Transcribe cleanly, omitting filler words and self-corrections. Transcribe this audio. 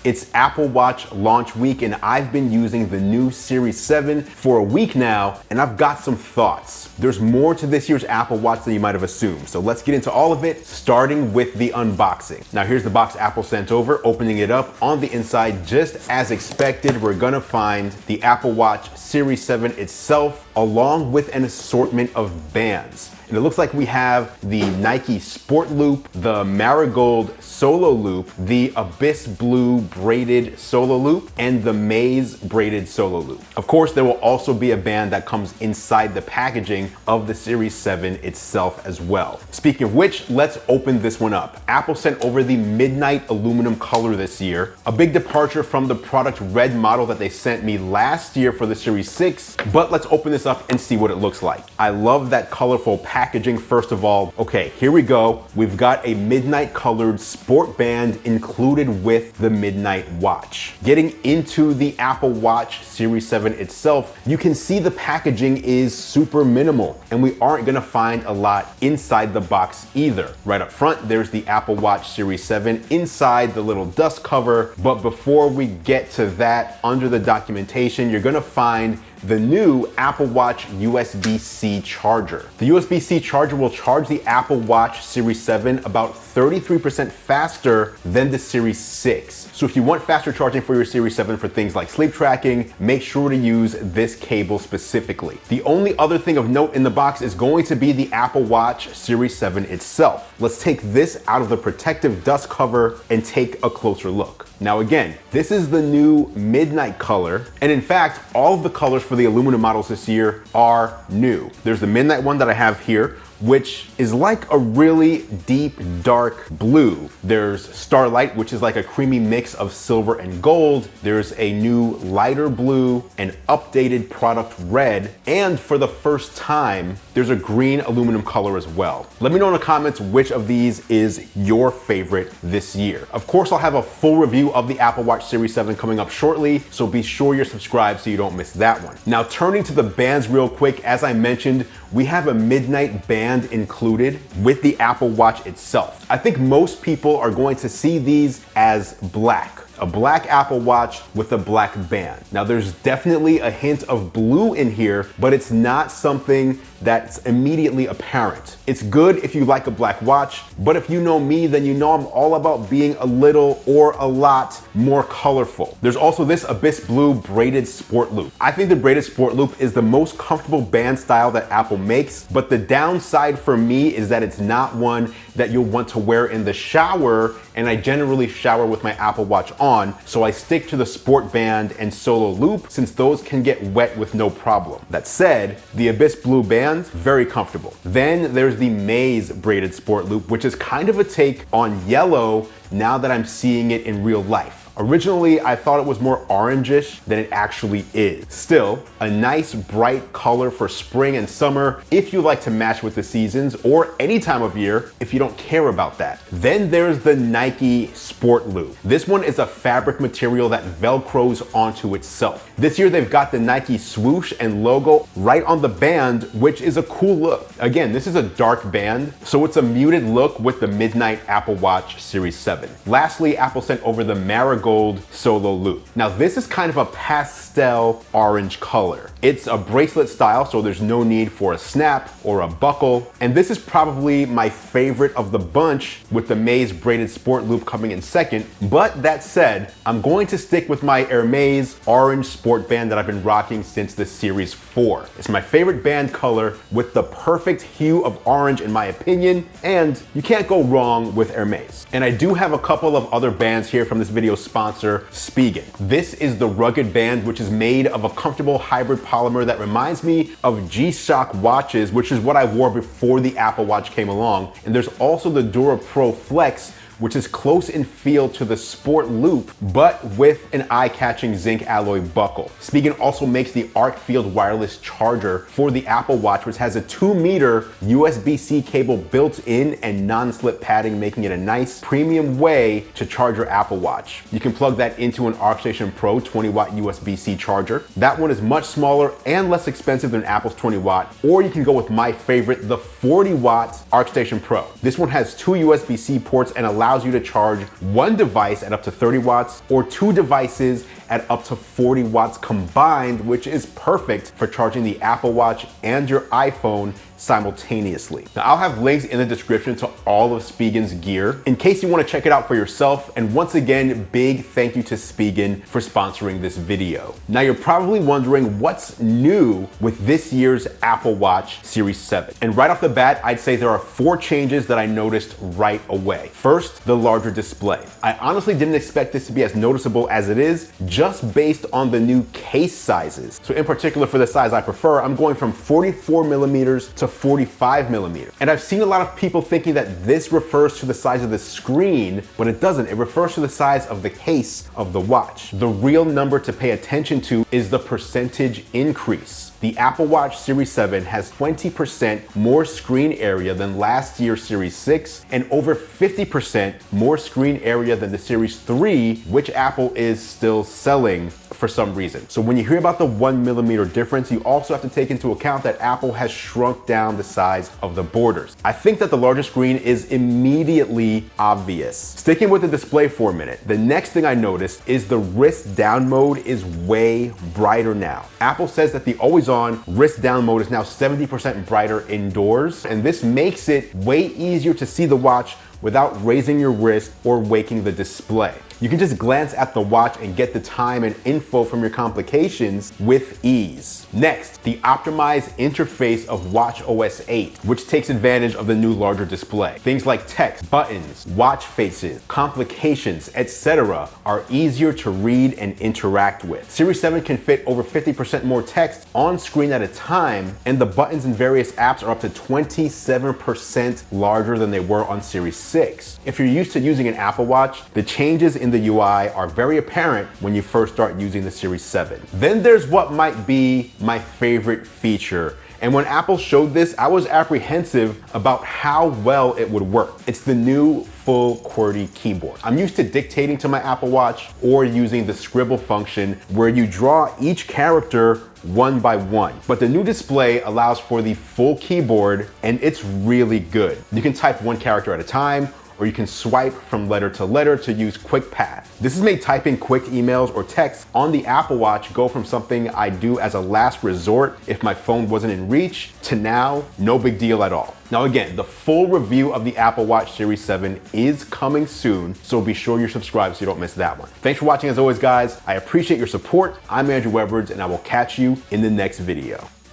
It's Apple Watch launch week, and I've been using the new Series 7 for a week now, and I've got some thoughts. There's more to this year's Apple Watch than you might have assumed, so let's get into all of it, starting with the unboxing. Now here's the box Apple sent over. Opening it up, on the inside, just as expected, we're gonna find the Apple Watch Series 7 itself, along with an assortment of bands. And it looks like we have the Nike Sport Loop, the Marigold Solo Loop, the Abyss Blue Braided Solo Loop, and the Maze Braided Solo Loop. Of course, there will also be a band that comes inside the packaging of the Series 7 itself as well. Speaking of which, let's open this one up. Apple sent over the Midnight Aluminum color this year, a big departure from the product red model that they sent me last year for the Series 6, but let's open this up and see what it looks like. I love that colorful packaging first of all. Okay, here we go. We've got a midnight colored sport band included with the Midnight watch. Getting into the Apple Watch Series 7 itself, you can see the packaging is super minimal, and we aren't gonna find a lot inside the box either. Right up front, there's the Apple Watch Series 7 inside the little dust cover, but before we get to that, under the documentation, you're gonna find the new Apple Watch USB-C charger. The USB-C charger will charge the Apple Watch Series 7 about 33% faster than the Series 6. So if you want faster charging for your Series 7 for things like sleep tracking, make sure to use this cable specifically. The only other thing of note in the box is going to be the Apple Watch Series 7 itself. Let's take this out of the protective dust cover and take a closer look. Now again, this is the new midnight color, and in fact, all of the colors for the aluminum models this year are new. There's the midnight one that I have here, which is like a really deep, dark blue. There's Starlight, which is like a creamy mix of silver and gold. There's a new lighter blue, an updated product red, and for the first time, there's a green aluminum color as well. Let me know in the comments which of these is your favorite this year. Of course, I'll have a full review of the Apple Watch Series 7 coming up shortly, so be sure you're subscribed so you don't miss that one. Now, turning to the bands real quick, as I mentioned, we have a midnight band included with the Apple Watch itself. I think most people are going to see these as black. A black Apple Watch with a black band. Now there's definitely a hint of blue in here, but it's not something that's immediately apparent. It's good if you like a black watch, but if you know me, then you know I'm all about being a little or a lot more colorful. There's also this Abyss Blue Braided Sport Loop. I think the Braided Sport Loop is the most comfortable band style that Apple makes, but the downside for me is that it's not one that you'll want to wear in the shower, and I generally shower with my Apple Watch on, so I stick to the sport band and solo loop since those can get wet with no problem. That said, the Abyss Blue band, very comfortable. Then there's the Maze Braided Sport Loop, which is kind of a take on yellow now that I'm seeing it in real life. Originally, I thought it was more orangish than it actually is. Still, a nice bright color for spring and summer if you like to match with the seasons, or any time of year if you don't care about that. Then there's the Nike Sport Loop. This one is a fabric material that velcros onto itself. This year they've got the Nike swoosh and logo right on the band, which is a cool look. Again, this is a dark band, so it's a muted look with the midnight Apple Watch Series 7. Lastly, Apple sent over the Marigold Solo Loop. Now this is kind of a pastel orange color. It's a bracelet style, so there's no need for a snap or a buckle. And this is probably my favorite of the bunch, with the Maze Braided Sport Loop coming in second. But that said, I'm going to stick with my Hermes orange sport band that I've been rocking since the Series 4. It's my favorite band color with the perfect hue of orange in my opinion, and you can't go wrong with Hermes. And I do have a couple of other bands here from this video's sponsor, Spigen. This is the rugged band, which is made of a comfortable hybrid polymer that reminds me of G-Shock watches, which is what I wore before the Apple Watch came along. And there's also the Dura Pro Flex, which is close in feel to the Sport Loop, but with an eye-catching zinc alloy buckle. Spigen also makes the Arcfield wireless charger for the Apple Watch, which has a 2-meter USB-C cable built in and non-slip padding, making it a nice premium way to charge your Apple Watch. You can plug that into an ArcStation Pro 20-watt USB-C charger. That one is much smaller and less expensive than Apple's 20-watt, or you can go with my favorite, the 40-watt ArcStation Pro. This one has 2 USB-C ports and allows allows you to charge one device at up to 30 watts or two devices at up to 40 watts combined, which is perfect for charging the Apple Watch and your iPhone simultaneously. Now, I'll have links in the description to all of Spiegen's gear in case you want to check it out for yourself. And once again, big thank you to Spigen for sponsoring this video. Now, you're probably wondering what's new with this year's Apple Watch Series 7. And right off the bat, I'd say there are 4 changes that I noticed right away. First, the larger display. I honestly didn't expect this to be as noticeable as it is, just based on the new case sizes. So in particular, for the size I prefer, I'm going from 44 millimeters to 45 millimeters. And I've seen a lot of people thinking that this refers to the size of the screen, but it doesn't. It refers to the size of the case of the watch. The real number to pay attention to is the percentage increase. The Apple Watch Series 7 has 20% more screen area than last year's Series 6 and over 50% more screen area than the Series 3, which Apple is still selling for some reason. So when you hear about the 1 millimeter difference, you also have to take into account that Apple has shrunk down the size of the borders. I think that the larger screen is immediately obvious. Sticking with the display for a minute, the next thing I noticed is the wrist down mode is way brighter now. Apple says that the always on wrist down mode is now 70% brighter indoors, and this makes it way easier to see the watch without raising your wrist or waking the display. You can just glance at the watch and get the time and info from your complications with ease. Next, the optimized interface of watchOS 8, which takes advantage of the new larger display. Things like text, buttons, watch faces, complications, etc. are easier to read and interact with. Series 7 can fit over 50% more text on screen at a time, and the buttons in various apps are up to 27% larger than they were on Series 6. If you're used to using an Apple Watch, the changes in the UI are very apparent when you first start using the Series 7. Then there's what might be my favorite feature. And when Apple showed this, I was apprehensive about how well it would work. It's the new full QWERTY keyboard. I'm used to dictating to my Apple Watch or using the scribble function where you draw each character one by one. But the new display allows for the full keyboard, and it's really good. You can type one character at a time, or you can swipe from letter to letter to use Quick Path. This has made typing quick emails or text on the Apple Watch go from something I do as a last resort if my phone wasn't in reach to now no big deal at all. Now again, the full review of the Apple Watch Series 7 is coming soon, so be sure you're subscribed so you don't miss that one. Thanks for watching as always, guys. I appreciate your support. I'm Andrew Edwards, and I will catch you in the next video.